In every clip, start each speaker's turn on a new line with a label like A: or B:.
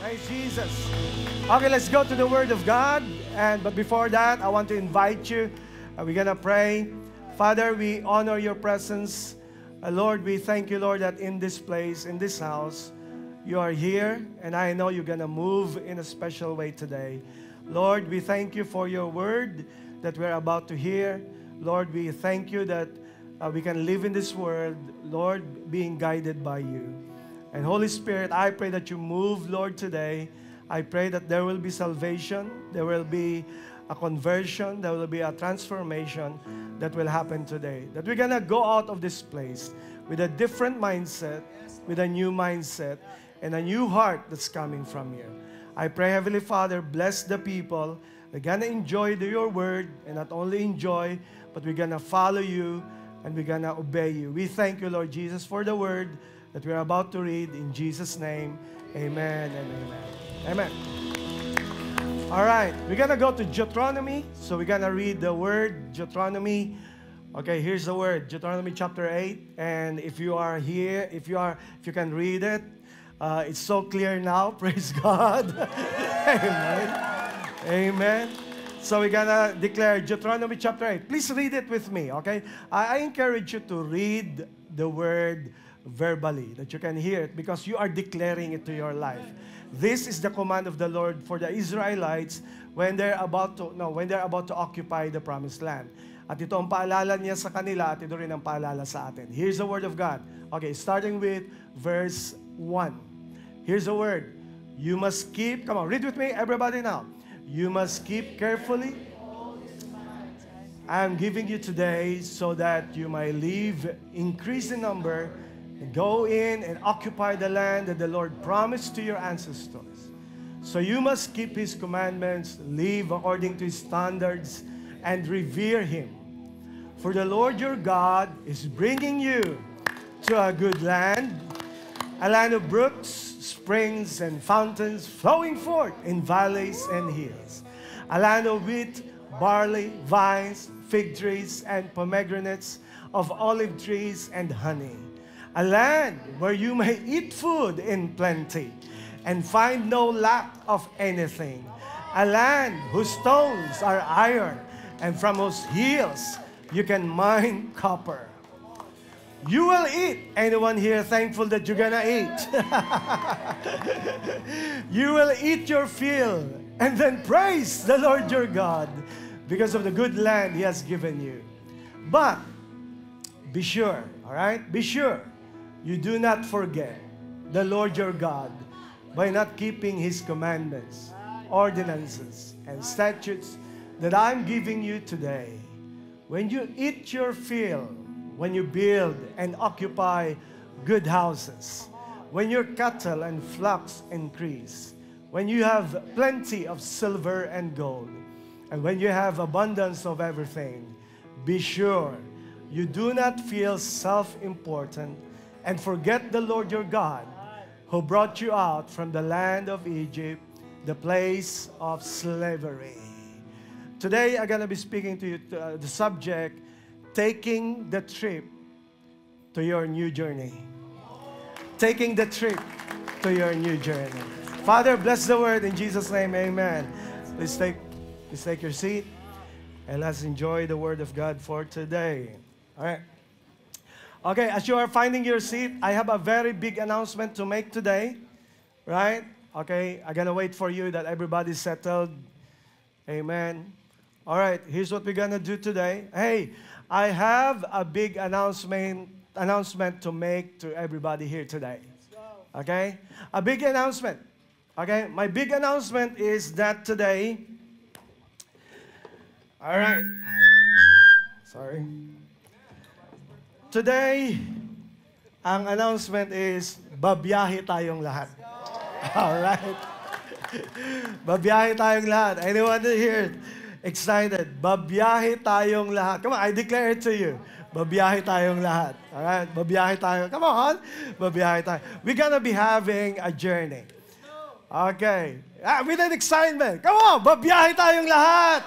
A: Praise Jesus. Okay, let's go to the Word of God. But before that, I want to invite you. We're going to pray. Father, we honor your presence. Lord, we thank you, Lord, that in this place, in this house, you are here. And I know you're going to move in a special way today. Lord, we thank you for your word that we're about to hear. Lord, we thank you that we can live in this world, Lord, being guided by you. And Holy Spirit, I pray that you move, Lord, today. I pray that there will be salvation, there will be a conversion, there will be a transformation that will happen today. That we're going to go out of this place with a different mindset, with a new mindset, and a new heart that's coming from you. I pray, Heavenly Father, bless the people. They're going to enjoy your word, and not only enjoy, but we're going to follow you, and we're going to obey you. We thank you, Lord Jesus, for the word that we're about to read. In Jesus' name, amen and amen. Amen. All right, we're going to go to Deuteronomy. So we're going to read the word, Deuteronomy. Okay, here's the word, Deuteronomy chapter 8. And if you are here, if you can read it, it's so clear now. Praise God. Amen. Amen. So we're going to declare Deuteronomy chapter 8. Please read it with me, okay? I encourage you to read the word verbally, that you can hear it, because you are declaring it to your life. This is the command of the Lord for the Israelites when they're about to occupy the promised land. At ito ang paalala niya sa kanila, at ito rin ang paalala sa atin. Here's the word of God. Okay, starting with verse 1. Here's the word. You must keep, come on, read with me, everybody now. You must keep carefully. I am giving you today so that you might live, increase in number, and go in and occupy the land that the Lord promised to your ancestors. So you must keep His commandments, live according to His standards, and revere Him. For the Lord your God is bringing you to a good land, a land of brooks, springs, and fountains flowing forth in valleys and hills, a land of wheat, barley, vines, fig trees, and pomegranates, of olive trees and honey, a land where you may eat food in plenty and find no lack of anything, a land whose stones are iron and from whose hills you can mine copper. You will eat. Anyone here thankful that you're gonna eat? You will eat your fill and then praise the Lord your God because of the good land He has given you. But be sure, all right? Be sure you do not forget the Lord your God by not keeping His commandments, ordinances, and statutes that I'm giving you today. When you eat your fill, when you build and occupy good houses, when your cattle and flocks increase, when you have plenty of silver and gold, and when you have abundance of everything, be sure you do not feel self-important and forget the Lord your God, who brought you out from the land of Egypt, the place of slavery. Today, I'm going to be speaking to you the subject, taking the trip to your new journey. Taking the trip to your new journey. Father, bless the word in Jesus' name, amen. Please take your seat and let's enjoy the word of God for today. All right. Okay, as you are finding your seat, I have a very big announcement to make today. Right? Okay, I'm going to wait for you that everybody's settled. Amen. All right, here's what we're going to do today. Hey, I have a big announcement to make to everybody here today. Okay? A big announcement. Okay? My big announcement is that today, all right. Sorry. Today, ang announcement is, babiyahe tayong lahat. All right? Babiyahe tayong lahat. Anyone here excited? Babiyahe tayong lahat. Come on, I declare it to you. Babiyahe tayong lahat. All right? Babiyahe tayo. Come on. Babiyahe tayo. We're gonna be having a journey. Okay. With an excitement. Come on. Babiyahe tayong lahat.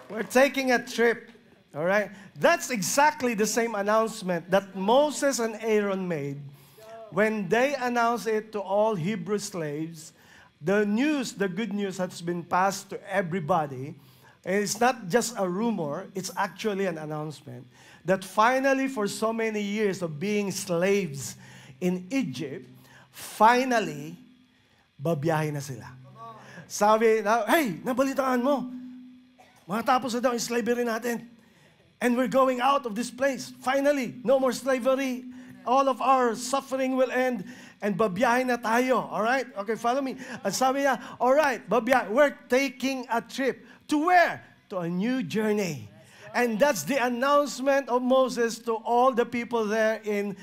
A: We're taking a trip. All right? That's exactly the same announcement that Moses and Aaron made When they announced it to all Hebrew slaves, the news, the good news has been passed to everybody. And it's not just a rumor, it's actually an announcement that finally, for so many years of being slaves in Egypt, finally, babiyahe na sila. Sabi, hey, nabalitaan mo, matapos na daw yung slavery natin. And we're going out of this place. Finally, no more slavery. All of our suffering will end. And babiyahe na tayo. All right? Okay, follow me. At sabi niya, all right, babiyahe, we're taking a trip. To where? To a new journey. And that's the announcement of Moses to all the people there in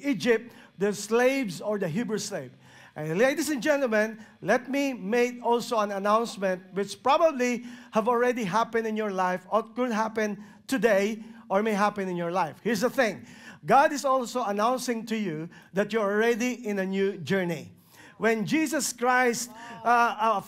A: Egypt, the slaves or the Hebrew slave. And ladies and gentlemen, let me make also an announcement which probably have already happened in your life or could happen today or may happen in your life. Here's the thing. God is also announcing to you that you're already in a new journey. When Jesus Christ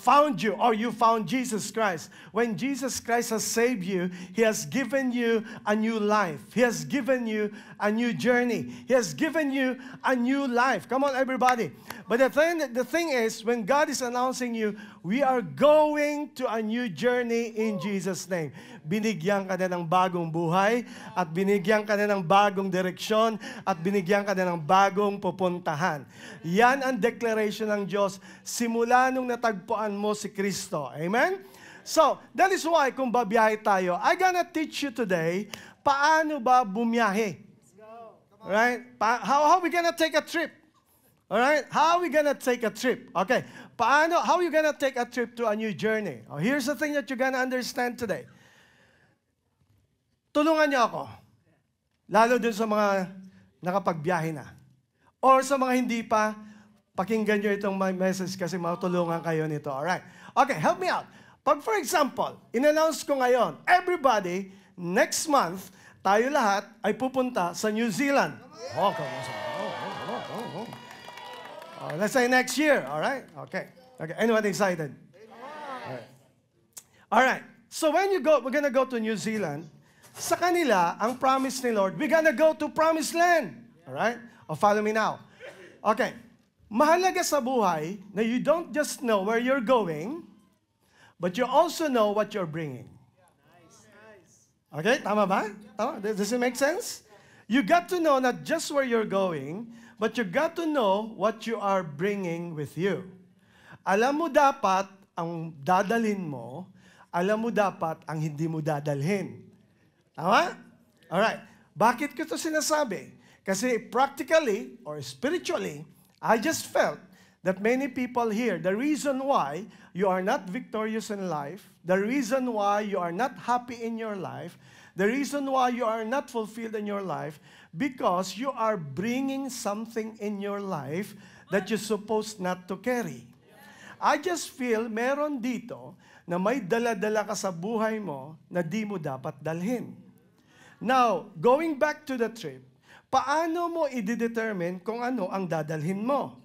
A: found you, or you found Jesus Christ, when Jesus Christ has saved you, He has given you a new life. He has given you a new journey. He has given you a new life. Come on, everybody. But the thing is, when God is announcing you, we are going to a new journey in Jesus' name. Binigyan ka na ng bagong buhay, at binigyan ka na ng bagong direksyon, at binigyan ka na ng bagong pupuntahan. Yan ang declaration ng Diyos simula nung natagpuan mo si Kristo. Amen? So, that is why kung babiyahe tayo, I'm gonna teach you today paano ba bumiyahe. Right? How are we gonna take a trip? Alright? How are we gonna take a trip? Okay. How are you gonna take a trip to a new journey? Oh, here's the thing that you're gonna understand today. Tulungan niyo ako. Lalo dun sa mga nakapagbiyahe na. Or sa mga hindi pa, pakinggan niyo itong message kasi matulungan kayo nito. Alright. Okay, help me out. Pag for example, in-announce ko ngayon, everybody, next month, tayo lahat ay pupunta sa New Zealand. Oh, come on. Let's say next year, all right? Okay. Anyone excited? All right. So when you go, we're gonna go to New Zealand. Sa kanila, ang promise ni Lord, we're gonna go to Promised Land. All right? Follow me now. Okay. Mahalaga sa buhay na you don't just know where you're going, but you also know what you're bringing. Okay? Tama ba? Tama? Does it make sense? You got to know not just where you're going, but you got to know what you are bringing with you. Alam mo dapat ang dadalhin mo, alam mo dapat ang hindi mo dadalhin. Tama? Alright. Bakit ko ito sinasabi? Kasi practically or spiritually, I just felt that many people here, the reason why you are not victorious in life, the reason why you are not happy in your life, the reason why you are not fulfilled in your life, because you are bringing something in your life that you're supposed not to carry. I just feel meron dito na may dala-dala ka sa buhay mo na di mo dapat dalhin. Now, going back to the trip, paano mo i-determine kung ano ang dadalhin mo?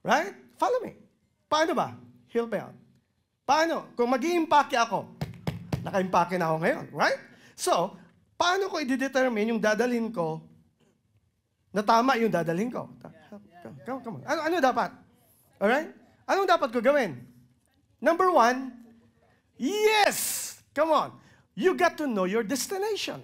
A: Right? Follow me. Paano ba? Help me out. Paano? Kung mag-i-impake ako, naka-impake na ako ngayon, right? So, paano ko i-determine yung dadalhin ko na tama yung dadalhin ko? Come on. Ano dapat? Alright? Anong dapat ko gawin? Number one, yes! Come on. You got to know your destination.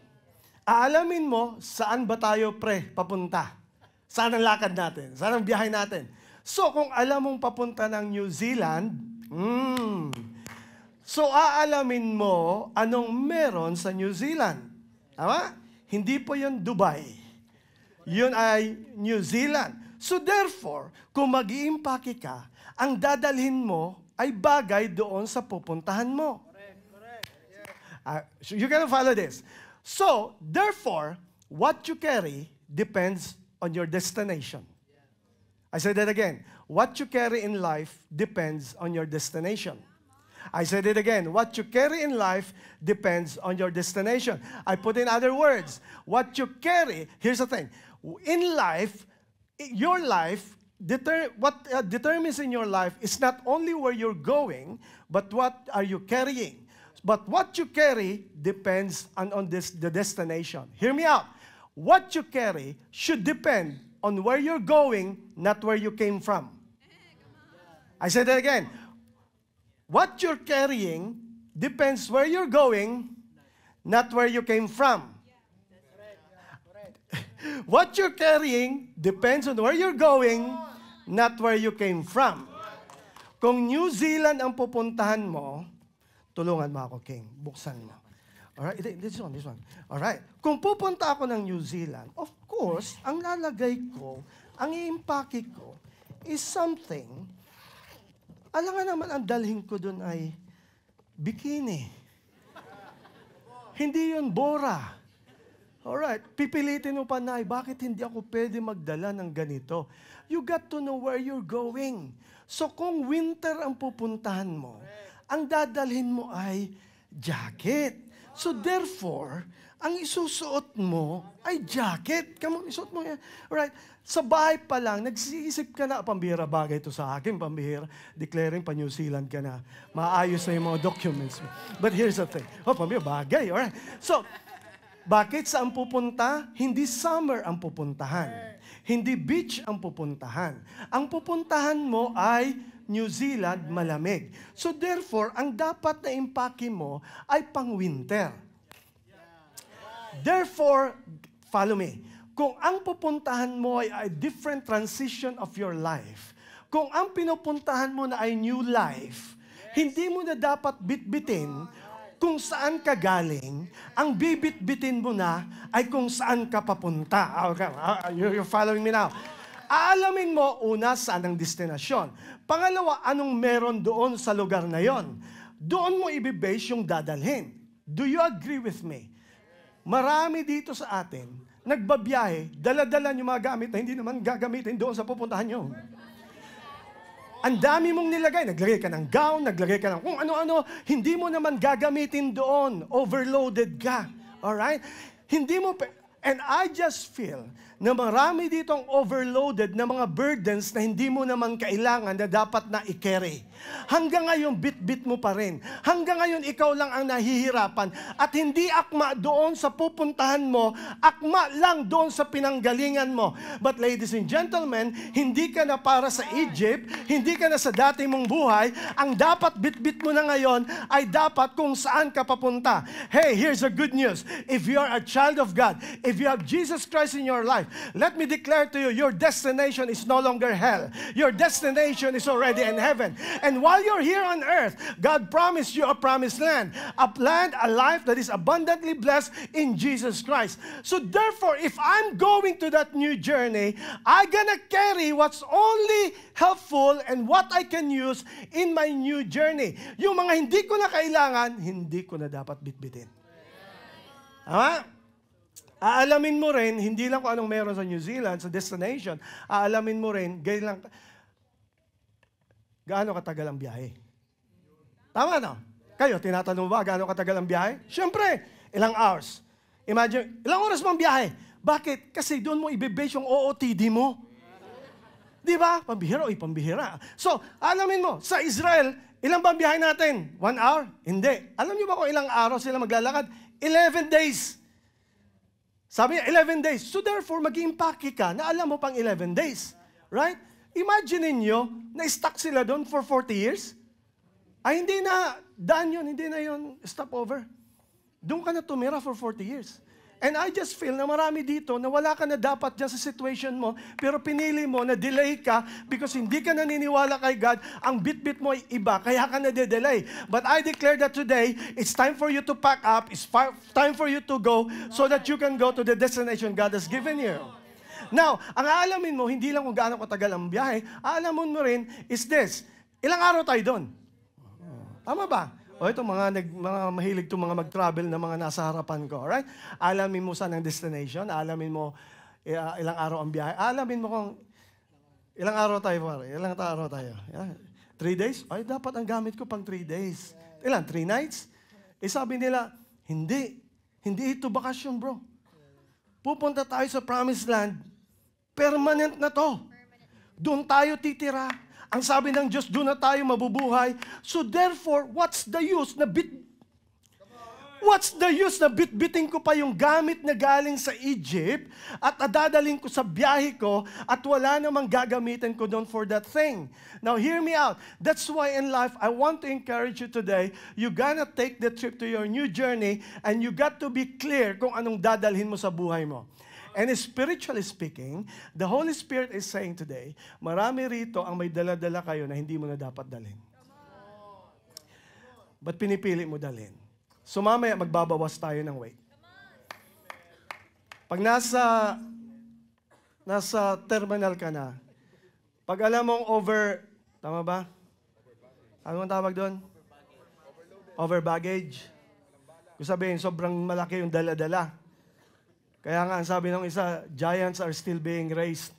A: Aalamin mo saan ba tayo papunta. Saan ang lakad natin? Saan ang biyahe natin? So, kung alam mong papunta ng New Zealand, so aalamin mo anong meron sa New Zealand. Tama? Hindi po yun Dubai. Yun ay New Zealand. So therefore, kung mag-iimpake ka, ang dadalhin mo ay bagay doon sa pupuntahan mo. Correct. So you can follow this. So, therefore, what you carry depends on your destination. I say that again. What you carry in life depends on your destination. I said it again. What you carry in life depends on your destination. I put in other words. What you carry, here's the thing. In life, your life, what determines in your life is not only where you're going, but what are you carrying. But what you carry depends on the destination. Hear me out. what you carry should depend on where you're going, not where you came from. I said that again. What you're carrying depends where you're going, not where you came from. What you're carrying depends on where you're going, not where you came from. Kung New Zealand ang pupuntahan mo, tulungan mo ako, King. Buksan mo. Alright, this one. Alright. Kung pupunta ako ng New Zealand, of course, ang lalagay ko, ang iimpake ko, is something, alam nga naman ang dalhin ko dun ay bikini. Hindi yun bora. Alright, pipilitin mo pa na, bakit hindi ako pwede magdala ng ganito? You got to know where you're going. So kung winter ang pupuntahan mo, ang dadalhin mo ay jacket. So therefore, ang isusuot mo ay jacket. Come on, isuot mo yan. Alright, sa bahay pa lang, nag-iisip ka na, pambihira bagay ito sa akin, pambihira, declaring pa New Zealand ka na, maayos na yung mga documents mo. But here's the thing, pambihira bagay, alright. So, bakit saan pupunta? Hindi summer ang pupuntahan. Hindi beach ang pupuntahan. Ang pupuntahan mo ay New Zealand, malamig. So therefore, ang dapat na impake mo ay pang-winter. Therefore, follow me. Kung ang pupuntahan mo ay a different transition of your life, kung ang pinupuntahan mo na ay new life, hindi mo na dapat bitbitin kung saan ka galing, ang bibit-bitin mo na ay kung saan ka papunta. You're following me now. Aalamin mo, una, saan ang destinasyon. Pangalawa, anong meron doon sa lugar na yon. Doon mo ibibase yung dadalhin. Do you agree with me? Marami dito sa atin, nagbabiyahe, dala-dala yung mga gamit na hindi naman gagamitin doon sa pupuntahan nyo. Ang dami mong nilagay. Naglagay ka ng gown, naglagay ka ng kung ano-ano. Hindi mo naman gagamitin doon. Overloaded ka. Alright? Hindi mo... And I just feel na marami ditong overloaded na mga burdens na hindi mo naman kailangan na dapat na i-carry. Hanggang ngayon, bit-bit mo pa rin. Hanggang ngayon, ikaw lang ang nahihirapan. At hindi akma doon sa pupuntahan mo, akma lang doon sa pinanggalingan mo. But ladies and gentlemen, hindi ka na para sa Egypt, hindi ka na sa dati mong buhay. Ang dapat bit-bit mo na ngayon ay dapat kung saan ka papunta. Hey, here's the good news. If you are a child of God, if you have Jesus Christ in your life, let me declare to you, your destination is no longer hell. Your destination is already in heaven. And while you're here on earth, God promised you a promised land, a life that is abundantly blessed in Jesus Christ. So therefore, if I'm going to that new journey, I'm gonna carry what's only helpful and what I can use in my new journey. Yung mga hindi ko na kailangan, hindi ko na dapat bitbitin. Tama? Aalamin mo rin, hindi lang kung anong meron sa New Zealand, sa destination, aalamin mo rin, gaano katagal ang biyahe? Tama no? Kayo, tinatanong ba, gaano katagal ang biyahe? Siyempre, ilang hours. Imagine, ilang oras bang biyahe? Bakit? Kasi doon mo ibibase yung OOTD mo. Di ba? Pambihira, pambihira. So, alamin mo, sa Israel, ilang bang biyahe natin? 1 hour? Hindi. Alam niyo ba kung ilang araw sila maglalakad? 11 days. Sabi niya, 11 days. So therefore, mag-impake ka na alam mo pang 11 days. Right? Imagine niyo na stuck sila doon for 40 years. Ay, hindi na done yun. Hindi na yun stopover. Doon ka na tumira for 40 years. And I just feel na marami dito na wala ka na dapat dyan sa situation mo, pero pinili mo na delay ka because hindi ka naniniwala kay God, ang bit-bit mo ay iba, kaya ka na de-delay. But I declare that today, it's time for you to pack up, it's time for you to go so that you can go to the destination God has given you. Now, ang aalamin mo, hindi lang kung gaano katagal ang biyahe, aalamin mo rin is this, ilang araw tayo doon? Tama ba? O ito, mga mahilig itong mga mag-travel na mga nasa harapan ko. Alright? Alamin mo saan ang destination. Alamin mo ilang araw ang biyahe. Alamin mo kung ilang araw tayo, pare. Ilang araw tayo. 3 days? Ay, dapat ang gamit ko pang 3 days. Ilan? 3 nights? Sabi nila, hindi. Hindi ito bakasyon, bro. Pupunta tayo sa promised land. Permanent na to. Doon tayo titira. Ang sabi ng Diyos, doon na tayo mabubuhay. So therefore, what's the use na What's the use na bitbiting ko pa yung gamit na galing sa Egypt at adadaling ko sa biyahe ko at wala namang gagamitin ko doon for that thing? Now, hear me out. That's why in life, I want to encourage you today, you gotta take the trip to your new journey and you got to be clear kung anong dadalhin mo sa buhay mo. And spiritually speaking, the Holy Spirit is saying today, marami rito ang may dala-dala kayo na hindi mo na dapat dalhin. Ba't pinipili mo dalhin? So mamaya magbabawas tayo ng weight. Pag nasa terminal ka na, pag alam mong tama ba? Ano ang tawag doon? Over baggage. Kung sabihin, sobrang malaki yung dala-dala. Kaya nga, ang sabi ng isa, giants are still being raised.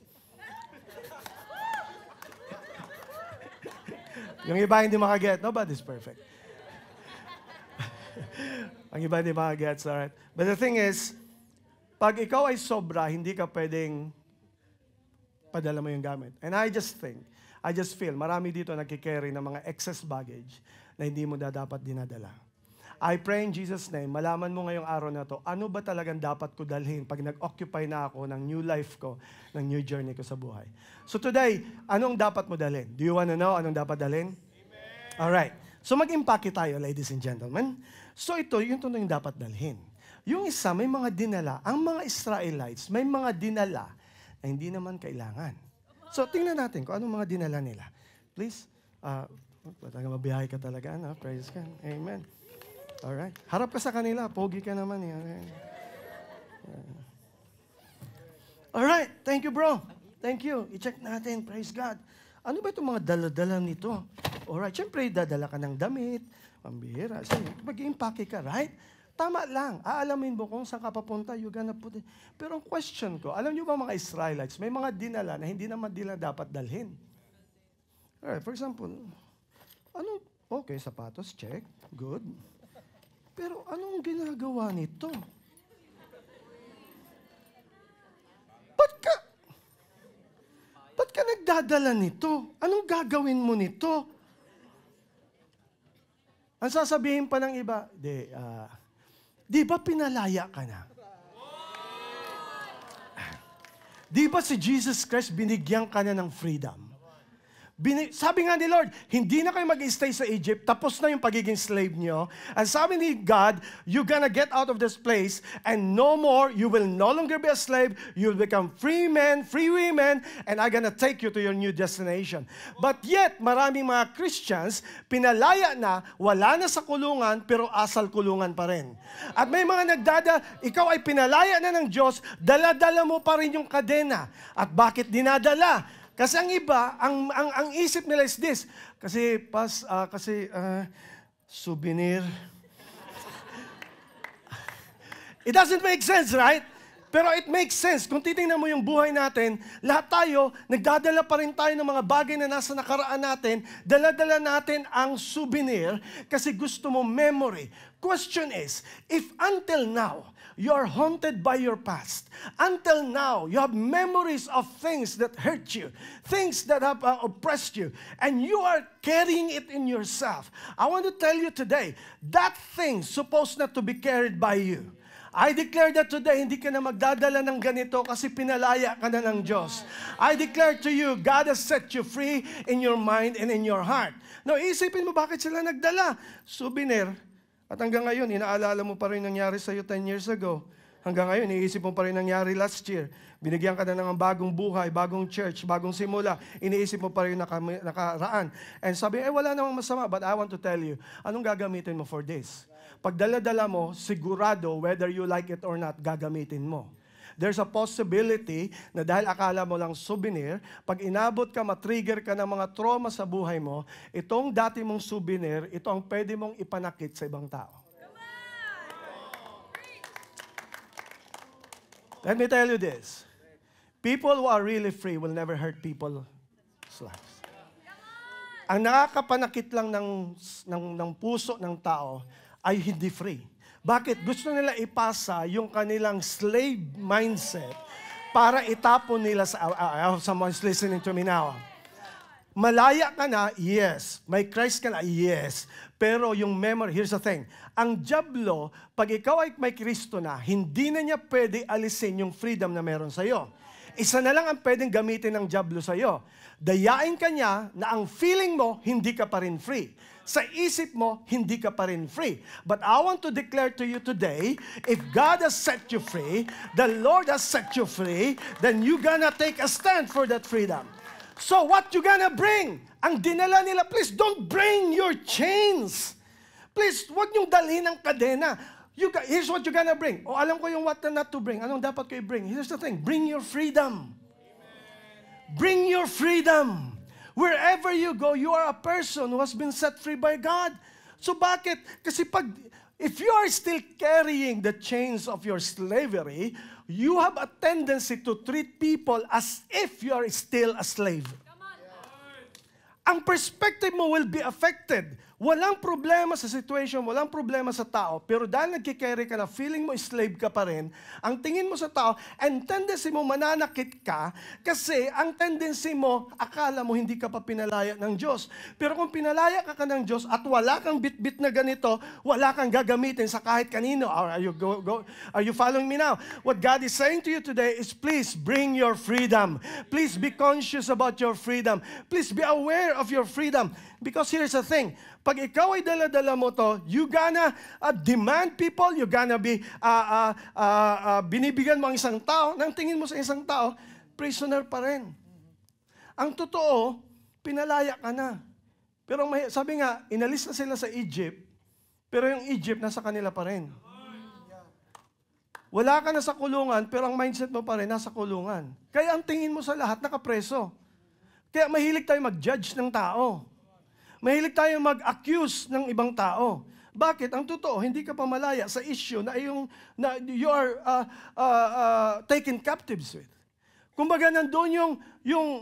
A: Yung iba hindi makaget. Nobody's perfect. Ang iba hindi makagets, alright? But the thing is, pag ikaw ay sobra, hindi ka pwedeng padala mo yung gamit. And I just feel, marami dito nagkikerry ng mga excess baggage na hindi mo dapat dinadala. I pray in Jesus' name, malaman mo ngayong araw na to, ano ba talagang dapat ko dalhin pag nag-occupy na ako ng new life ko, ng new journey ko sa buhay. So today, anong dapat mo dalhin? Do you want to know anong dapat dalhin? Amen. Alright. So mag-impake tayo, ladies and gentlemen. So ito, yung dapat dalhin. Yung isa, may mga dinala. Ang mga Israelites, may mga dinala na hindi naman kailangan. So tingnan natin kung anong mga dinala nila. Please, mabiyahe ka talaga, no? Praise God. Amen. Alright. Harap ka sa kanila, pogi ka naman. Alright, thank you bro. Thank you. I-check natin, praise God. Ano ba itong mga dala-dala nito? Alright, syempre dadala ka ng damit, pambihira. So, mag-impake ka, right? Tama lang. Aalamin mo kung saan ka papunta, you're gonna put it. Pero ang question ko, alam niyo ba mga Israelites, may mga dinala na hindi naman nila dapat dalhin. Alright, for example, okay, sapatos, check, good. Pero anong ginagawa nito? Ba't ka nagdadala nito? Anong gagawin mo nito? Ang sasabihin pa ng iba, di ba pinalaya ka na? Di ba si Jesus Christ binigyan ka na ng freedom? Sabi nga ni Lord, hindi na kayo mag-stay sa Egypt, tapos na yung pagiging slave nyo. And sabi ni God, you're gonna get out of this place, and no more, you will no longer be a slave, you'll become free men, free women, and I'm gonna take you to your new destination. But yet, maraming mga Christians, pinalaya na, wala na sa kulungan, pero asal kulungan pa rin. At may mga ikaw ay pinalaya na ng Diyos, dala-dala mo pa rin yung kadena. At bakit dinadala? Kasi ang iba, ang isip nila is this. Kasi souvenir. It doesn't make sense, right? Pero it makes sense. Kung titingnan mo yung buhay natin, lahat tayo, nagdadala pa rin tayo ng mga bagay na nasa nakaraan natin, dala-dala natin ang souvenir kasi gusto mo memory. Question is, if until now, you're haunted by your past. Until now, you have memories of things that hurt you, things that have oppressed you, and you are carrying it in yourself. I want to tell you today, that thing supposed not to be carried by you. I declare that today, hindi ka na magdadala ng ganito kasi pinalaya ka na ng Diyos. I declare to you, God has set you free in your mind and in your heart. Now, isipin mo bakit sila nagdala? Souvenir. At hanggang ngayon, inaalala mo pa rin nangyari sa'yo 10 years ago. Hanggang ngayon, iniisip mo pa rin nangyari last year. Binigyan ka na ng bagong buhay, bagong church, bagong simula. Iniisip mo pa rin nakaraan. And sabi, wala namang masama, but I want to tell you, anong gagamitin mo for this? Pag dala-dala mo, sigurado, whether you like it or not, gagamitin mo. There's a possibility na dahil akala mo lang souvenir, pag inabot ka, matrigger ka ng mga trauma sa buhay mo, itong dati mong souvenir, ito ang pwede mong ipanakit sa ibang tao. Let me tell you this. People who are really free will never hurt people's lives. Ang nakakapanakit lang ng puso ng tao ay hindi free. Bakit? Gusto nila ipasa yung kanilang slave mindset para itapon nila sa... someone's listening to me now. Malaya ka na, yes. May Christ ka na, yes. Pero yung memory, here's the thing. Ang dyablo, pag ikaw ay may Kristo na, hindi na niya pwede alisin yung freedom na meron sa'yo. Isa na lang ang pwedeng gamitin ng dyablo sa'yo. Dayain ka niya na ang feeling mo, hindi ka pa rin free. Sa isip mo, hindi ka pa rin free. But I want to declare to you today, if God has set you free, the Lord has set you free, then you gonna take a stand for that freedom. So what you gonna bring? Ang dinala nila, please don't bring your chains. Please, huwag niyong dalhin ang kadena. Here's what you gonna bring. O alam ko yung what not to bring. Anong dapat ko i-bring? Here's the thing. Bring your freedom. Bring your freedom. Wherever you go, you are a person who has been set free by God. So bakit? Kasi if you are still carrying the chains of your slavery, you have a tendency to treat people as if you are still a slave. Ang perspective mo will be affected. Walang problema sa situation, walang problema sa tao, pero dahil nagkikerry ka na, feeling mo slave ka pa rin, ang tingin mo sa tao, and tendency mo mananakit ka, kasi ang tendency mo, akala mo hindi ka pa pinalaya ng Diyos. Pero kung pinalaya ka ng Diyos at wala kang bit-bit na ganito, wala kang gagamitin sa kahit kanino. Are you following me now? What God is saying to you today is, please bring your freedom. Please be conscious about your freedom. Please be aware of your freedom. Because here's the thing, pag ikaw ay dala-dala mo to, you gonna demand people, you gonna be, binibigyan mo ang isang tao, nang tingin mo sa isang tao, prisoner pa rin. Ang totoo, pinalaya ka na. Pero sabi nga, inalis na sila sa Egypt, pero yung Egypt nasa kanila pa rin. Wala ka na sa kulungan, pero ang mindset mo pa rin nasa kulungan. Kaya ang tingin mo sa lahat, nakapreso. Kaya mahilig tayo mag-judge ng tao. Mahilig tayo mag-accuse ng ibang tao. Bakit? Ang totoo, hindi ka pa malaya sa issue na you are taken captives with. Kumbaga, nandun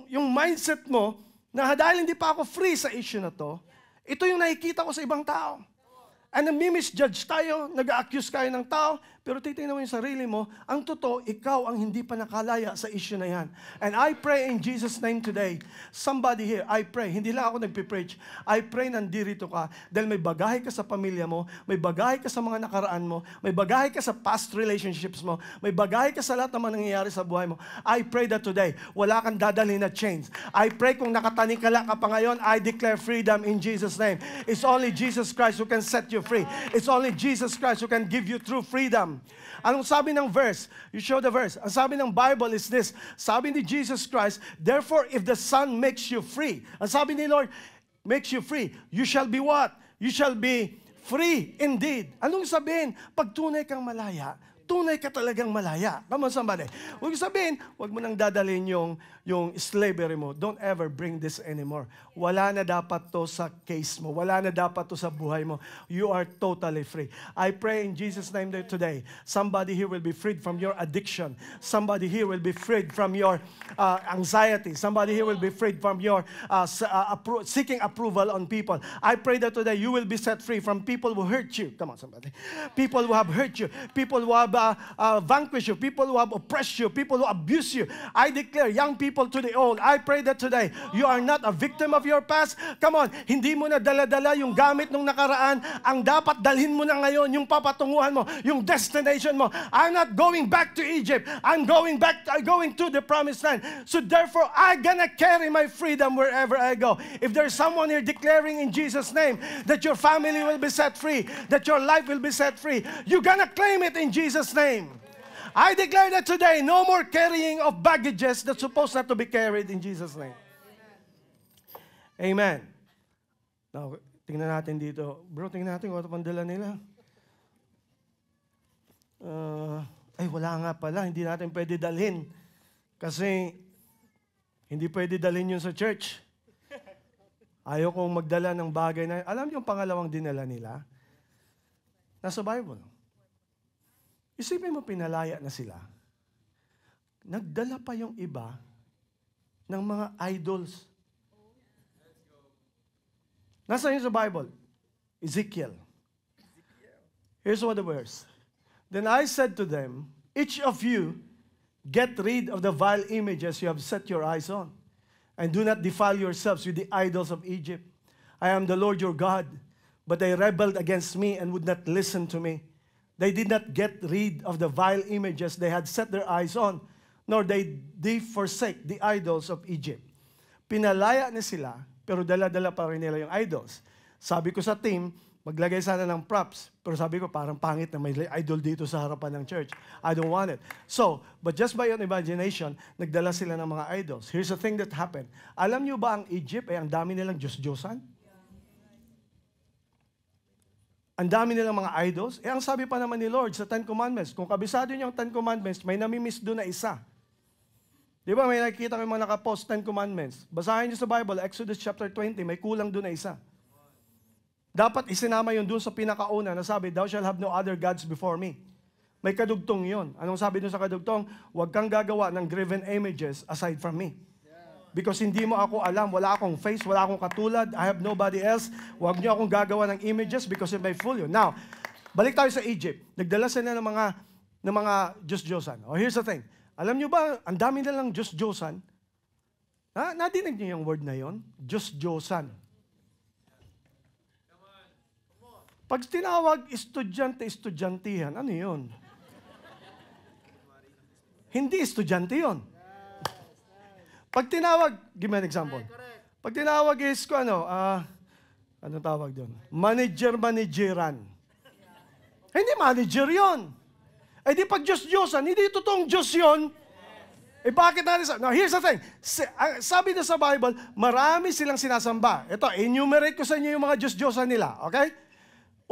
A: yung mindset mo na dahil hindi pa ako free sa issue na to, ito yung nakikita ko sa ibang tao. And nami-misjudge tayo, nag-accuse tayo ng tao, pero titingnan mo yung sarili mo, ang totoo, ikaw ang hindi pa nakalaya sa issue na yan. And I pray in Jesus' name today, somebody here, I pray, hindi lang ako nagpipreach, I pray nandito ka, dahil may bagahe ka sa pamilya mo, may bagahe ka sa mga nakaraan mo, may bagahe ka sa past relationships mo, may bagahe ka sa lahat ng mga nangyayari sa buhay mo. I pray that today, wala kang dadalhin na chains. I pray kung nakatanikala ka pa ngayon, I declare freedom in Jesus' name. It's only Jesus Christ who can set you free. It's only Jesus Christ who can give you true freedom. Anong sabi ng verse? You show the verse. Ang sabi ng Bible is this. Sabi ni Jesus Christ, therefore, if the Son makes you free. Ang sabi ni Lord, makes you free. You shall be what? You shall be free indeed. Anong sabihin? Pag tunay kang malaya, tunay ka talagang malaya. Come on, somebody. Huwag sabihin, huwag mo nang dadalhin yung slavery mo. Don't ever bring this anymore. Wala na dapat to sa case mo. Wala na dapat to sa buhay mo. You are totally free. I pray in Jesus' name today, somebody here will be freed from your addiction. Somebody here will be freed from your anxiety. Somebody here will be freed from your seeking approval on people. I pray that today you will be set free from people who hurt you. Come on, somebody. People who have hurt you. People who have vanquished you. People who have oppressed you. People who abuse you. I declare, young people to the old, I pray that today you are not a victim of your past. Come on, hindi mo na dala-dala yung gamit nung nakaraan. Ang dapat dalhin mo na ngayon, yung papatunguhan mo, yung destination mo. I'm not going back to Egypt. I'm going to the promised land. So therefore, I'm gonna carry my freedom wherever I go. If there's someone here declaring in Jesus' name that your family will be set free, that your life will be set free, you're gonna claim it in Jesus' name. I declare that today, no more carrying of baggages that's supposed not to be carried in Jesus' name. Amen. Now, tingnan natin dito. Bro, tingnan natin kung ano pang dala nila. Ay, wala nga pala. Hindi natin pwede dalhin. Kasi, hindi pwede dalhin yun sa church. Ayaw kong magdala ng bagay na, alam niyo yung pangalawang dinala nila? Nasa Bible. Isipin mo, pinalaya na sila. Nagdala pa yung iba ng mga idols. Nasa yun sa Bible? Ezekiel. Here's what the verse. Then I said to them, each of you get rid of the vile images you have set your eyes on. and do not defile yourselves with the idols of Egypt. I am the Lord your God, but they rebelled against me and would not listen to me. They did not get rid of the vile images they had set their eyes on, nor they forsake the idols of Egypt. Pinalaya na sila, pero dala-dala pa rin nila yung idols. Sabi ko sa team, maglagay sana ng props. Pero sabi ko, parang pangit na may idol dito sa harapan ng church. I don't want it. So, but just by your imagination, nagdala sila ng mga idols. Here's the thing that happened. Alam niyo ba ang Egypt, ang dami nilang Diyos-Diyosan? Ang dami nilang mga idols. Ang sabi pa naman ni Lord sa Ten Commandments, kung kabisado niyo ang Ten Commandments, may namimiss doon na isa. Di ba, may nakikita ko yung mga nakapost Ten Commandments. Basahin niyo sa Bible, Exodus chapter 20, may kulang doon na isa. Dapat isinama yun doon sa pinakauna na sabi, thou shalt have no other gods before me. May kadugtong yun. Anong sabi doon sa kadugtong? Huwag kang gagawa ng graven images aside from me. Because hindi mo ako alam, wala akong face, wala akong katulad, I have nobody else. Huwag niyo akong gagawa ng images because it may fool you. Now, balik tayo sa Egypt. Nagdala sila ng mga Diyos-Diyosan. Oh, here's the thing. Alam niyo ba, ang dami nilang Diyos-Diyosan? Nadinig niyo yung word na yon? Diyos-Diyosan. Pag tinawag estudyante-estudyantihan, ano yun? Hindi estudyante yun. Pag tinawag, give me an example. Pag tinawag is, anong tawag doon? Manager-manageran. Hindi manager yun. Eh di pag Diyos-Diyosan, hindi totoong Diyos yun. Eh bakit natin? Now here's the thing. Sabi na sa Bible, marami silang sinasamba. Ito, enumerate ko sa inyo yung mga Diyos-Diyosan nila. Okay?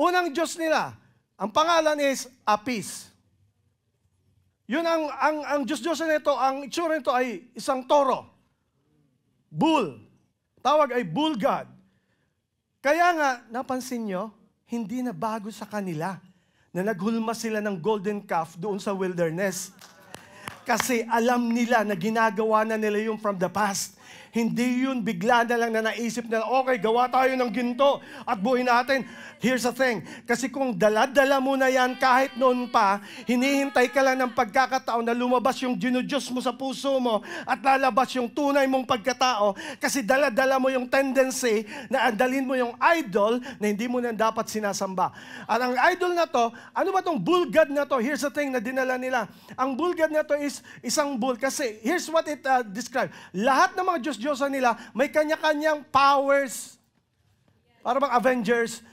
A: Unang Diyos nila, ang pangalan is Apis. Yun ang Diyos-Diyosan nito, ang itsura nito ay isang toro. Bull. Tawag ay bull god. Kaya nga, napansin nyo, hindi na bago sa kanila na naghulma sila ng golden calf doon sa wilderness. Kasi alam nila na ginagawa na nila yung from the past. Hindi yun bigla na lang na naisip nila, okay, gawa tayo ng ginto at buhay natin. Here's the thing, kasi kung dala-dala mo na yan kahit noon pa, hinihintay ka lang ng pagkakataon na lumabas yung dinudiyos mo sa puso mo at lalabas yung tunay mong pagkatao kasi dala-dala mo yung tendency na andalin mo yung idol na hindi mo na dapat sinasamba. At ang idol na to, ano ba tong bull god na to? Here's the thing na dinala nila. Ang bull god na to is isang bull kasi here's what it describes. Lahat ng mga Diyos-Diyosan nila may kanya-kanyang powers. Para bang Avengers.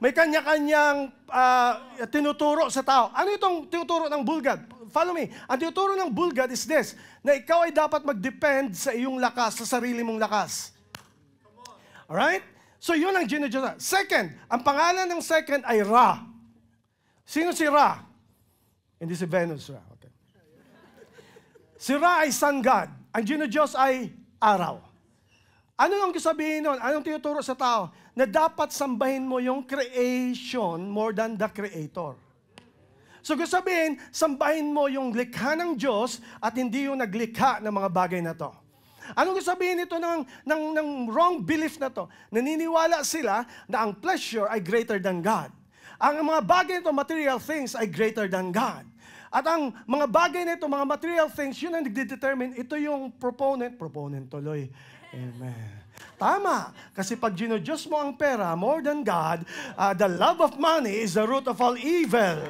A: May kanya-kanyang tinuturo sa tao. Ano itong tinuturo ng bull god? Follow me. Ang tinuturo ng bull god is this, na ikaw ay dapat mag-depend sa iyong lakas, sa sarili mong lakas. Alright? So yun ang Diyos. Second, ang pangalan ng second ay Ra. Sino si Ra? Hindi si Venus, Ra. Okay. Si Ra ay sun god. Ang Diyos ay araw. Ano ang sabihin nun? Anong tinuturo sa tao? Na dapat sambahin mo yung creation more than the creator. So kung sabihin, sambahin mo yung likha ng Diyos at hindi yung naglikha ng mga bagay na to. Anong sabihin nito ng wrong belief na to? Naniniwala sila na ang pleasure ay greater than God. Ang mga bagay nito, material things, ay greater than God. At ang mga bagay nito, mga material things, yun ang nagdedetermine. Ito yung proponent tuloy. Amen. Tama. Kasi pag ginodiyos mo ang pera more than God, the love of money is the root of all evil.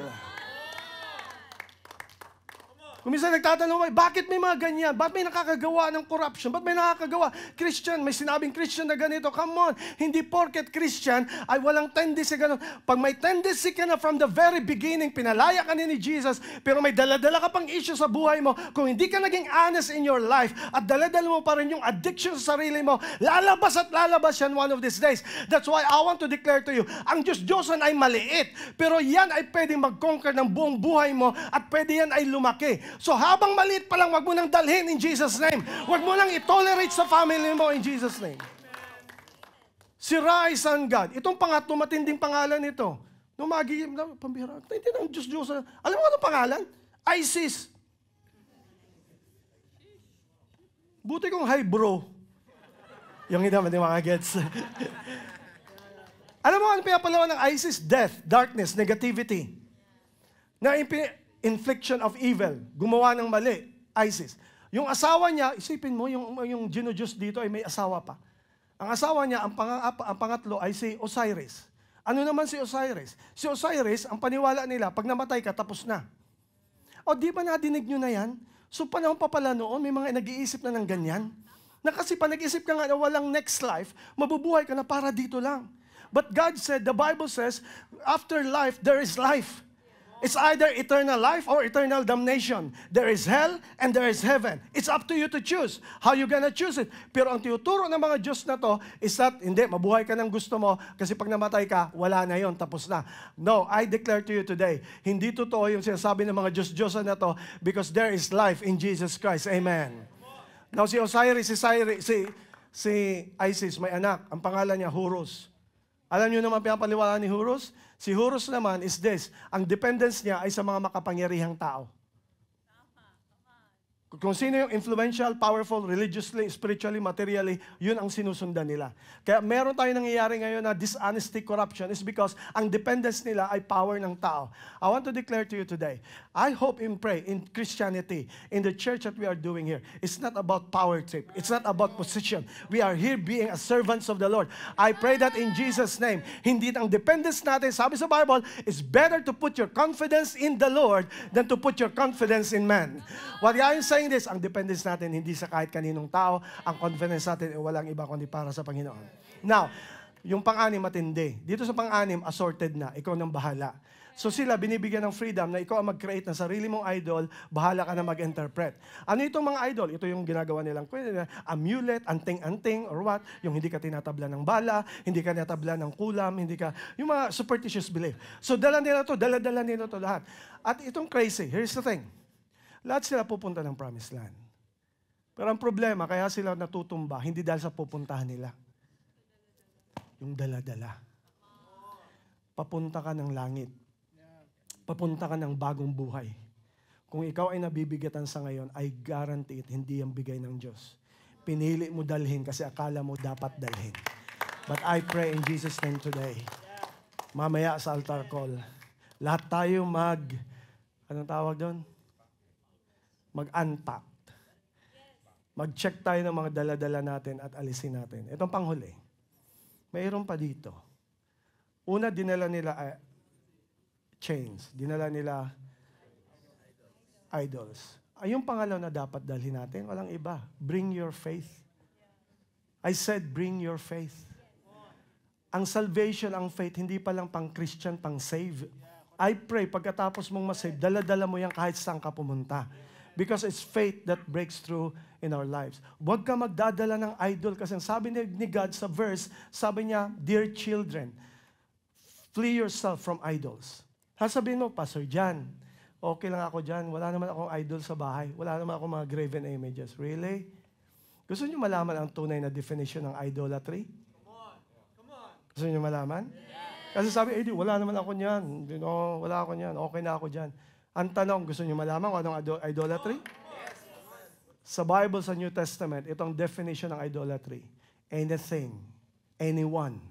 A: Kung minsan nagtatanong, bakit may mga ganyan? Bakit may nakakagawa ng corruption? Bakit may nakakagawa? Christian, may sinabing Christian na ganito. Come on, hindi porket Christian ay walang tendency ganun. Pag may tendency ka na from the very beginning, pinalaya ka ni Jesus, pero may daladala ka pang issue sa buhay mo, kung hindi ka naging honest in your life, at daladala mo pa rin yung addiction sa sarili mo, lalabas at lalabas yan one of these days. That's why I want to declare to you, ang Diyos-Diyosan ay maliit, pero yan ay pwedeng mag-conquer ng buong buhay mo, at pwede yan ay lumaki. So habang maliit pa lang, wag mo nang dalhin in Jesus' name. Wag mo nang i-tolerate sa family mo in Jesus' name. Si Ra ay sun god. Itong pangatlo, matinding pangalan nito. Nung pambira, hindi ng Diyos. Alam mo anong pangalan? Isis. Buti kong hi bro. Yung hindi mga gets. Alam mo ano pinapalawan ng Isis? Death, darkness, negativity. Na infliction of evil. Gumawa ng mali. ISIS. Yung asawa niya, isipin mo, yung Gino-Diyos dito ay may asawa pa. Ang asawa niya, ang pangatlo ay si Osiris. Ano naman si Osiris? Si Osiris, ang paniwala nila, pag namatay ka, tapos na. O di ba nadinig nyo na yan? So panahon pa pala noon, may mga nag-iisip na ng ganyan. Na kasi pa nag-isip ka nga na walang next life, mabubuhay ka na para dito lang. But God said, the Bible says, after life, there is life. It's either eternal life or eternal damnation. There is hell and there is heaven. It's up to you to choose. How you gonna choose it? Pero ang tinuturo ng mga Diyos na to is that, hindi, mabuhay ka ng gusto mo kasi pag namatay ka, wala na yon, tapos na. No, I declare to you today, hindi totoo yung sinasabi ng mga Diyos-Diyosan na to because there is life in Jesus Christ. Amen. Now, si Osiris, si Isis, may anak. Ang pangalan niya, Horus. Alam niyo naman pinapaniwalaan ni Horus? Si Horus naman is this, ang dependence niya ay sa mga makapangyarihang tao. Kung sino yung influential, powerful, religiously, spiritually, materially, yun ang sinusundan nila. Kaya meron tayo nangyayari ngayon na dishonesty, corruption is because ang dependence nila ay power ng tao. I want to declare to you today, I hope and pray in Christianity, in the church that we are doing here, it's not about power trip. It's not about position. We are here being as servants of the Lord. I pray that in Jesus' name, hindi ang dependence natin, sabi sa Bible, it's better to put your confidence in the Lord than to put your confidence in man. What I'm saying this, ang dependence natin hindi sa kahit kaninong tao, ang confidence natin ay walang iba kundi para sa Panginoon. Now, yung pang-anim matindi. Dito sa pang-anim, assorted na. Ikaw nang bahala. So sila, binibigyan ng freedom na ikaw ang mag-create ng sarili mong idol, bahala ka na mag-interpret. Ano itong mga idol? Ito yung ginagawa nilang amulet, anting-anting, or what? Yung hindi ka tinatabla ng bala, hindi ka tinatabla ng kulam, hindi ka, yung mga superstitious belief. So dala nila to lahat. At itong crazy, here's the thing. Lahat sila pupunta ng promised land. Pero ang problema, kaya sila natutumba, hindi dahil sa pupuntahan nila. Yung dala-dala. Papunta ka ng langit. Papunta ka ng bagong buhay. Kung ikaw ay nabibigatan sa ngayon, I guarantee it, hindi ang bigay ng Diyos. Pinili mo dalhin kasi akala mo dapat dalhin. But I pray in Jesus' name today, mamaya sa altar call, lahat tayo anong tawag doon? Mag-unpack. Mag-check tayo ng mga dala-dala natin at alisin natin. Itong panghuli. Mayroon pa dito. Una, dinala nila chains. Dinala nila idols. Ay, yung pangalaw na dapat dalhin natin, walang iba. Bring your faith. I said, bring your faith. Ang salvation, ang faith, hindi pa lang pang Christian, pang save. I pray, pagkatapos mong masave, dala-dala mo yan kahit saan ka pumunta. Because it's faith that breaks through in our lives. Huwag ka magdadala ng idol kasi sabi ni God sa verse, sabi niya, dear children, flee yourself from idols. Sasabihin mo, Pastor Jan, okay lang ako dyan. Wala naman akong idol sa bahay. Wala naman akong mga graven images. Really? Gusto niyo malaman ang tunay na definition ng idolatry? Come on. Gusto niyo malaman? Yeah. Kasi sabi, wala naman ako niyan. Wala ako niyan. Okay na ako dyan. Ang tanong, gusto niyo malaman kung anong idolatry? Yes. Sa Bible, sa New Testament, itong definition ng idolatry. Anything, anyone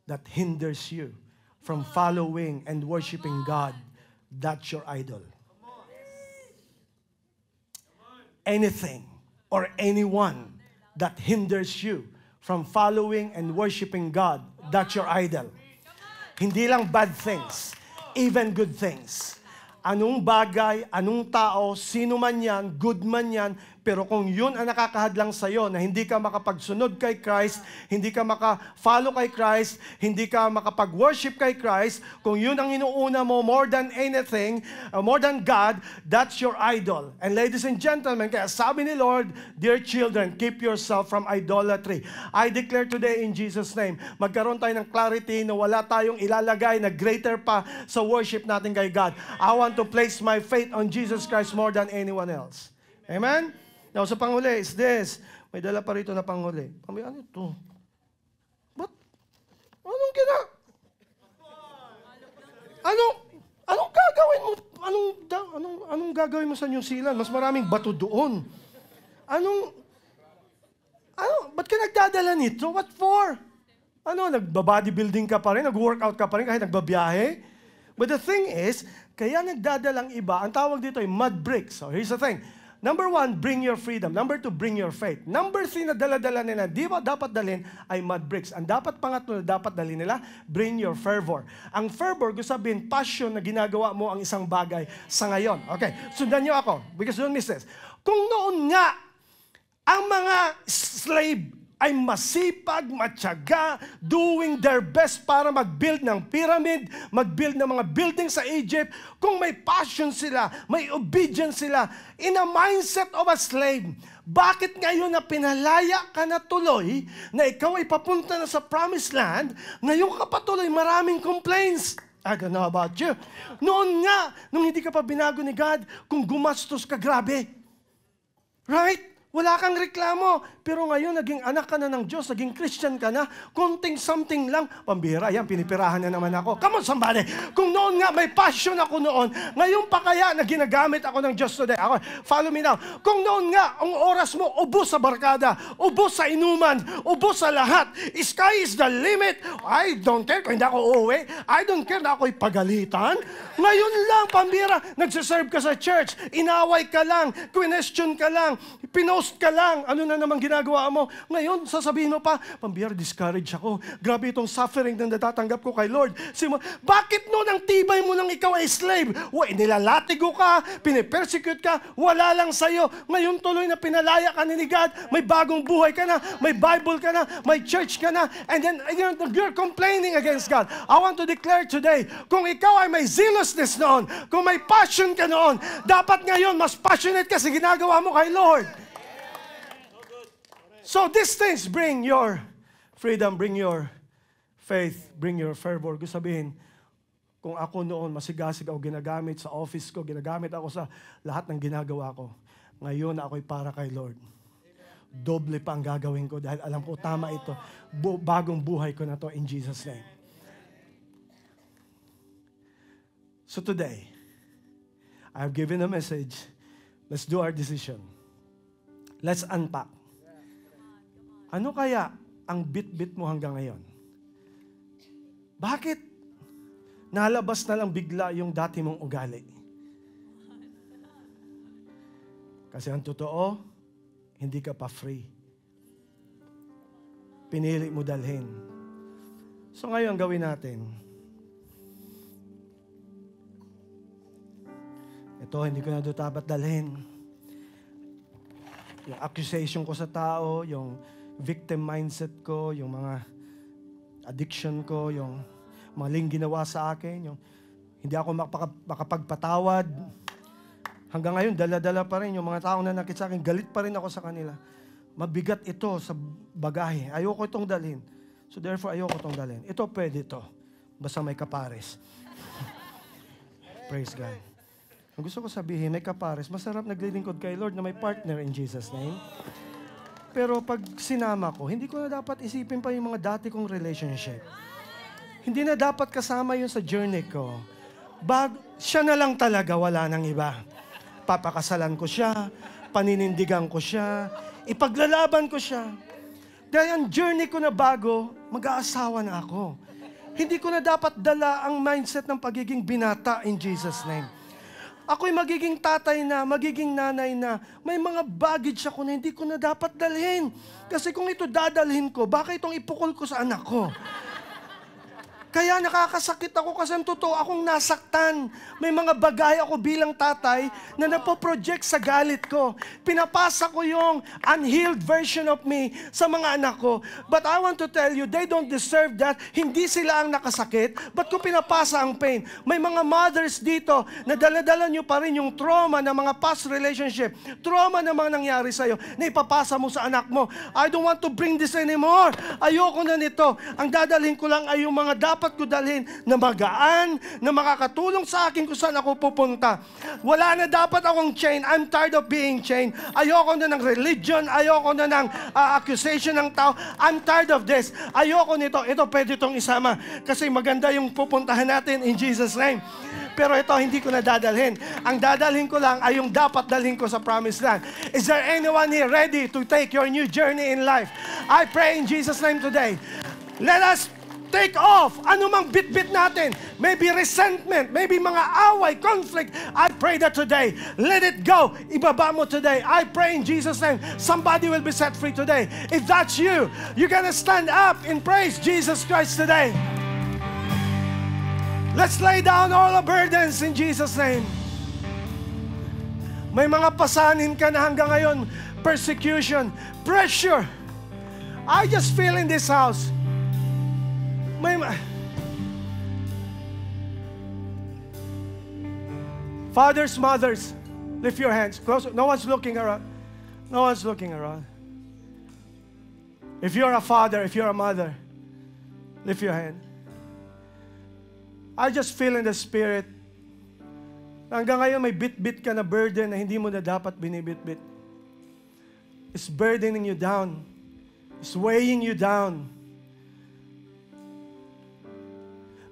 A: that hinders you from following and worshiping God, that's your idol. Anything or anyone that hinders you from following and worshiping God, that's your idol. Hindi lang bad things, even good things. Anong bagay, anong tao, sino man yan, good man yan, pero kung yun ang nakakahadlang sa'yo na hindi ka makapagsunod kay Christ, hindi ka maka-follow kay Christ, hindi ka makapag-worship kay Christ, kung yun ang inuuna mo more than anything, more than God, that's your idol. And ladies and gentlemen, kaya sabi ni Lord, dear children, keep yourself from idolatry. I declare today in Jesus' name, magkaroon tayo ng clarity na wala tayong ilalagay na greater pa sa worship natin kay God. I want to place my faith on Jesus Christ more than anyone else. Amen? Now, sa panghuli is this. May dala pa rito na panghuli. Ano ito? Ba't? Anong gagawin mo? Anong gagawin mo sa New Zealand? Mas maraming bato doon. Ba't ka nagdadala nito? What for? Nagba-bodybuilding ka pa rin, nag-workout ka pa rin kahit nagbabiyahe? But the thing is, kaya nagdadalang iba, ang tawag dito ay mud bricks. So here's the thing. Number 1, bring your freedom. Number 2, bring your faith. Number 3 na dala-dala nila, di ba dapat dalhin ay mud bricks. Ang dapat pangatlo na dapat dalhin nila, bring your fervor. Ang fervor, gusto sabihin, passion na ginagawa mo ang isang bagay sa ngayon. Okay, sundan niyo ako, because don't miss this. Kung noon nga, ang mga slave ay masipag, matyaga, doing their best para mag-build ng pyramid, mag-build ng mga building sa Egypt. Kung may passion sila, may obedience sila, in a mindset of a slave, bakit ngayon na pinalaya ka na tuloy, na ikaw ay papunta na sa promised land, ngayon ka pa tuloy maraming complaints? I don't know about you. Noon nga, nung hindi ka pa binago ni God, kung gumastos ka, grabe. Right? Wala kang reklamo. Pero ngayon, naging anak ka na ng Diyos, naging Christian ka na, konting something lang, pambira, yan, pinipirahan na naman ako. Come on, somebody. Kung noon nga, may passion ako noon, ngayon pa kaya na ginagamit ako ng Diyos today. Ako, follow me now. Kung noon nga, ang oras mo, ubos sa barkada, ubos sa inuman, ubos sa lahat, sky is the limit. I don't care kung hindi ako uuwi. I don't care na ako'y pagalitan. Ngayon lang, pambira, nagsiserve ka sa church, inaway ka lang, question ka lang, pinost ka lang, ano na naman ginagawa mo. Ngayon, sasabihin mo pa, pambira, discourage ako. Grabe itong suffering na natatanggap ko kay Lord. Bakit noon ang tibay mo nang ikaw ay slave? Nilalatigo ka, pinipersecute ka, wala lang sa'yo. Ngayon tuloy na pinalaya ka ni God, may bagong buhay ka na, may Bible ka na, may church ka na, and then you're complaining against God. I want to declare today, kung ikaw ay may zealousness noon, kung may passion ka noon, dapat ngayon mas passionate ka sa ginagawa mo kay Lord. So these things bring your freedom, bring your faith, bring your fervor. Gusto sabihin, kung ako noon masigasig ako ginagamit sa office ko, ginagamit ako sa lahat ng ginagawa ko, ngayon ako'y para kay Lord. Doble pa ang gagawin ko dahil alam ko tama ito. Bagong buhay ko na to in Jesus' name. So today, I've given a message. Let's do our decision. Let's unpack. Ano kaya ang bit-bit mo hanggang ngayon? Bakit nalabas na lang bigla yung dati mong ugali? Kasi ang totoo, hindi ka pa free. Pinili mo dalhin. So ngayon, gawin natin. Ito, hindi ko na dapat dalhin. Yung accusation ko sa tao, yung victim mindset ko, yung mga addiction ko, yung maling ginawa sa akin, yung hindi ako makapagpatawad. Hanggang ngayon, dala-dala pa rin yung mga taong nanakit sa akin, galit pa rin ako sa kanila. Mabigat ito sa bagahe. Ayoko itong dalhin. So therefore, ayoko itong dalhin. Ito pwede ito. Basta may kapares. Praise God. Ang gusto ko sabihin, may kapares, masarap naglilingkod kay Lord na may partner in Jesus' name. Pero pag sinama ko, hindi ko na dapat isipin pa yung mga dati kong relationship. Hindi na dapat kasama yun sa journey ko. Siya na lang talaga, wala nang iba. Papakasalan ko siya, paninindigan ko siya, ipaglalaban ko siya. Dahil ang journey ko na bago, mag-aasawa na ako. Hindi ko na dapat dala ang mindset ng pagiging binata in Jesus' name. Ako'y magiging tatay na, magiging nanay na, may mga baggage ako na hindi ko na dapat dalhin. Kasi kung ito dadalhin ko, baka itong ipukol ko sa anak ko. Kaya nakakasakit ako kasi ang totoo akong nasaktan. May mga bagay ako bilang tatay na napoproject sa galit ko. Pinapasa ko yung unhealed version of me sa mga anak ko. But I want to tell you, they don't deserve that. Hindi sila ang nakasakit. Ba't ko pinapasa ang pain? May mga mothers dito na dala-dala nyo pa rin yung trauma ng mga past relationship. Trauma na mga nangyari sa'yo na ipapasa mo sa anak mo. I don't want to bring this anymore. Ayoko na nito. Ang dadalhin ko lang ay yung mga dapat ko dalhin na magaan, na makakatulong sa akin kung saan ako pupunta. Wala na dapat akong chain. I'm tired of being chained. Ayoko na ng religion. Ayoko na ng accusation ng tao. I'm tired of this. Ayoko nito. Ito pwede itong isama. Kasi maganda yung pupuntahan natin in Jesus' name. Pero ito, hindi ko na dadalhin. Ang dadalhin ko lang ay yung dapat dalhin ko sa promised land. Is there anyone here ready to take your new journey in life? I pray in Jesus' name today. Let us Take off anumang bit-bit natin. Maybe resentment, maybe mga away, conflict. I pray that today, let it go. Ibaba mo today. I pray in Jesus' name, somebody will be set free today. If that's you, you're gonna stand up and praise Jesus Christ today. Let's lay down all the burdens in Jesus' name. May mga pasanin ka na hanggang ngayon, persecution, pressure. I just feel in this house, fathers, mothers, lift your hands. Close. No one's looking around. No one's looking around. If you're a father, if you're a mother, lift your hand. I just feel in the Spirit, hanggang ngayon may bit-bit ka na burden na hindi mo na dapat binibit-bit. It's burdening you down. It's weighing you down.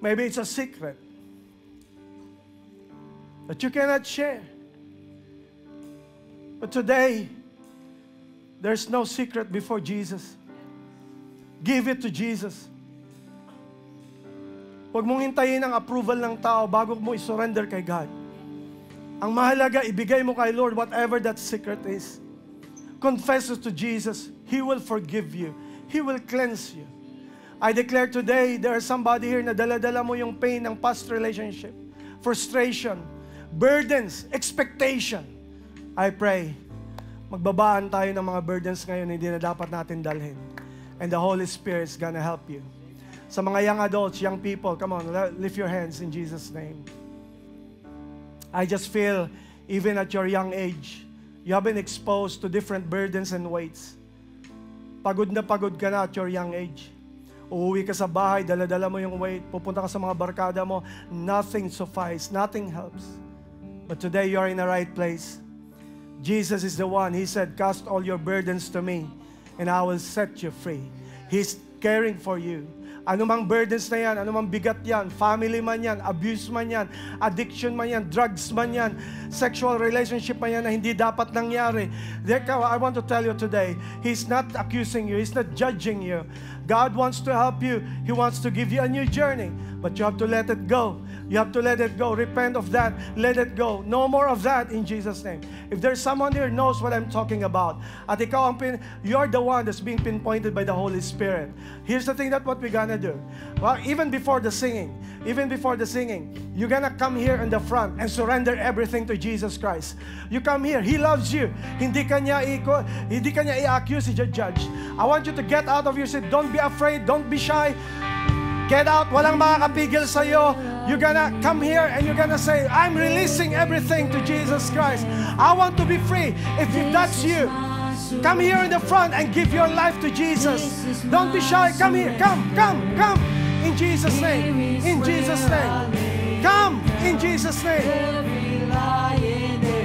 A: Maybe it's a secret that you cannot share. But today, there's no secret before Jesus. Give it to Jesus. Huwag mong hintayin ang approval ng tao bago mo isurrender kay God. Ang mahalaga, ibigay mo kay Lord whatever that secret is. Confess it to Jesus. He will forgive you. He will cleanse you. I declare today, there is somebody here na dala-dala mo yung pain ng past relationship, frustration, burdens, expectation. I pray, magbabaan tayo ng mga burdens ngayon hindi na dapat natin dalhin. And the Holy Spirit is gonna help you. Sa mga young adults, young people, come on, lift your hands in Jesus' name. I just feel, even at your young age, you have been exposed to different burdens and weights. Pagod na pagod ka na at your young age. Uuwi ka sa bahay, dala-dala mo yung weight, pupunta ka sa mga barkada mo, nothing suffices, nothing helps. But today, you are in the right place. Jesus is the one. He said, cast all your burdens to me, and I will set you free. He's caring for you. Anumang burdens na yan, anumang bigat yan, family man yan, abuse man yan, addiction man yan, drugs man yan, sexual relationship man yan na hindi dapat nangyari. I want to tell you today, He's not accusing you, He's not judging you. God wants to help you. He wants to give you a new journey. But you have to let it go. You have to let it go. Repent of that. Let it go. No more of that in Jesus' name. If there's someone here who knows what I'm talking about, at ikaw you're the one that's being pinpointed by the Holy Spirit. Here's the thing that what we're gonna do. Well, even before the singing, you're gonna come here in the front and surrender everything to Jesus Christ. You come here. He loves you. Hindi ka niya i-accuse, i-judge. I want you to get out of your seat. Don't be afraid. Don't be shy. Get out. Walang makakapigil sa'yo. You're gonna come here and you're gonna say, I'm releasing everything to Jesus Christ. I want to be free. If that's you, come here in the front and give your life to Jesus. Don't be shy. Come here. Come. In Jesus' name. In Jesus' name. Come. In Jesus' name.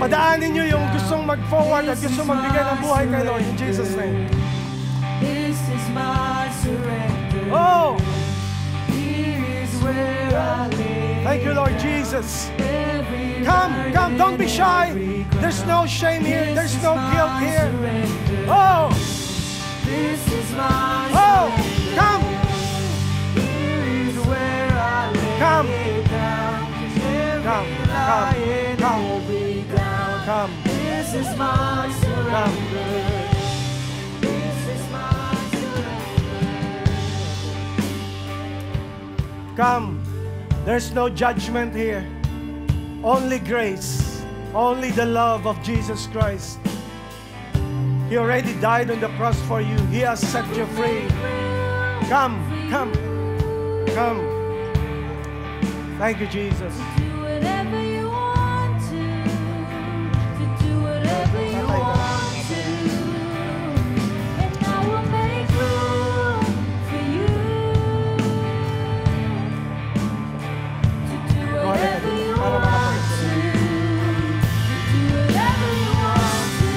A: Padaanin nyo yung gustong mag-forward at gustong magbigay ng buhay kay Lord. In Jesus' name.
B: This is my surrender.
A: Oh!
B: Where I live.
A: Thank you, Lord Jesus. Come. Don't be shy. There's no shame here. There's no guilt here. Oh.
B: This is my
A: Oh. Come.
B: Here is where I lay
A: Come.
B: down.
A: Come. Come.
B: This is my surrender. This is my surrender.
A: Come. There's no judgment here. Only grace. Only the love of Jesus Christ. He already died on the cross for you. He has set you free. Come. Thank you, Jesus.
B: Do whatever you want to. Do whatever you want to. And I will make room for you. To do whatever you want to. Do whatever you want to.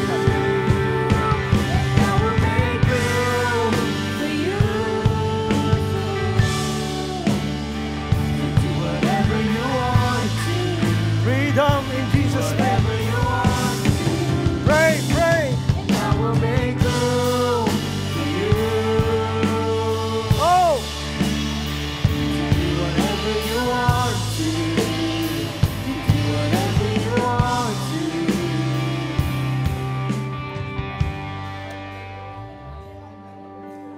B: And I will make room for you. To do whatever you want to.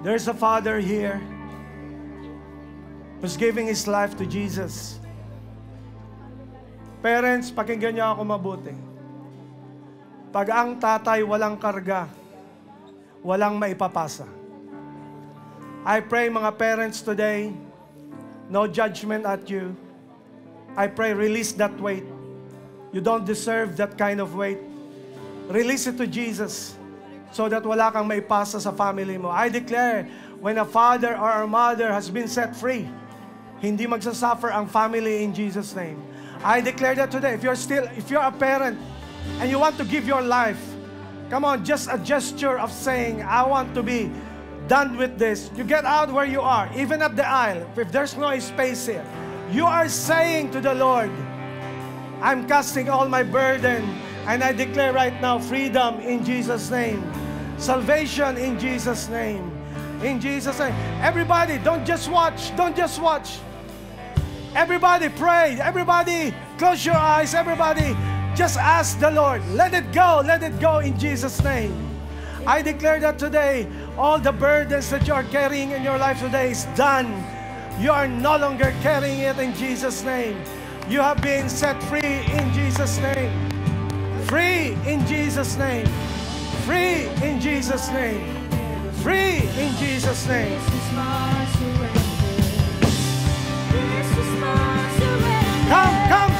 A: There's a father here who's giving his life to Jesus. Parents, pakinggan niyo ako mabuti. Pag ang tatay walang karga, walang maipapasa. I pray mga parents today, no judgment at you. I pray release that weight. You don't deserve that kind of weight. Release it to Jesus so that wala kang maipasa sa family mo. I declare, when a father or a mother has been set free, hindi magsasuffer ang family in Jesus' name. I declare that today. If you're a parent and you want to give your life, come on, just a gesture of saying, I want to be done with this. You get out where you are, even at the aisle. If there's no space here, you are saying to the Lord, I'm casting all my burden, and I declare right now freedom in Jesus' name. Salvation in Jesus' name. In Jesus' name. Everybody, don't just watch. Don't just watch. Everybody pray. Everybody close your eyes. Everybody just ask the Lord. Let it go. Let it go in Jesus' name. I declare that today, all the burdens that you are carrying in your life today is done. You are no longer carrying it in Jesus' name. You have been set free in Jesus' name. Free in Jesus' name. Free in Jesus' name. Free in Jesus' name.
B: This is my surrender. This is my surrender.
A: Come.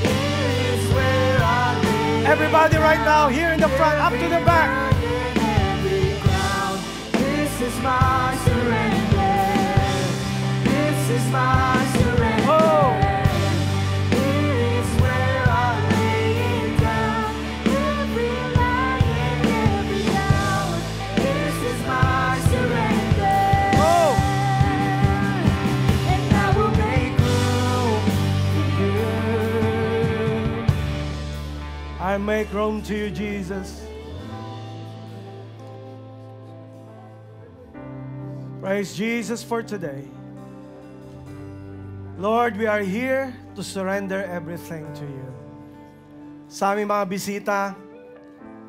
B: Here is where I live.
A: Everybody right now, here in the front, up to the back.
B: Every ground. This is my surrender. This is my surrender.
A: Oh.
B: Here is where I lay it down. Every lie and every hour. This is my surrender.
A: Oh.
B: And I will make room for you.
A: I make room to you, Jesus. Praise Jesus for today. Lord, we are here to surrender everything to you. Sa aming mga bisita,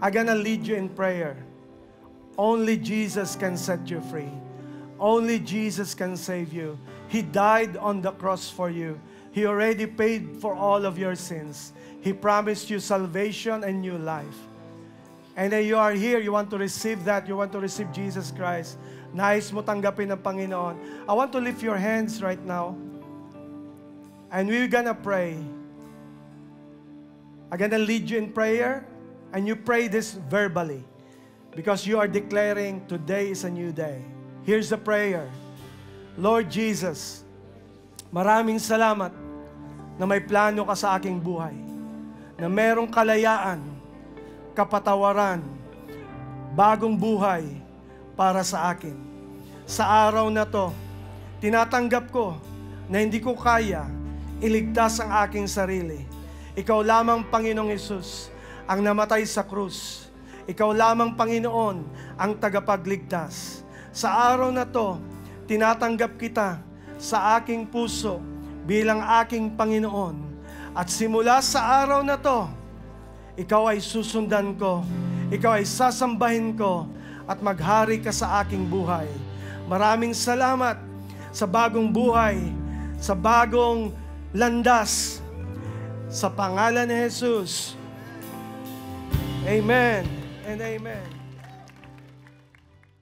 A: I'm gonna lead you in prayer. Only Jesus can set you free. Only Jesus can save you. He died on the cross for you. He already paid for all of your sins. He promised you salvation and new life. And then you are here, you want to receive that, you want to receive Jesus Christ. Nais mo tanggapin ng Panginoon. I want to lift your hands right now. And we're gonna pray. I'm gonna lead you in prayer. And you pray this verbally. Because you are declaring today is a new day. Here's the prayer. Lord Jesus, maraming salamat na may plano ka sa aking buhay. Na merong kalayaan, kapatawaran, bagong buhay para sa akin. Sa araw na to, tinatanggap ko na hindi ko kaya iligtas ang aking sarili. Ikaw lamang, Panginoong Hesus, ang namatay sa krus. Ikaw lamang, Panginoon, ang tagapagligtas. Sa araw na to, tinatanggap kita sa aking puso bilang aking Panginoon. At simula sa araw na to, ikaw ay susundan ko, ikaw ay sasambahin ko, at maghari ka sa aking buhay. Maraming salamat sa bagong buhay, sa bagong landas. Sa pangalan ni Jesus. Amen and amen.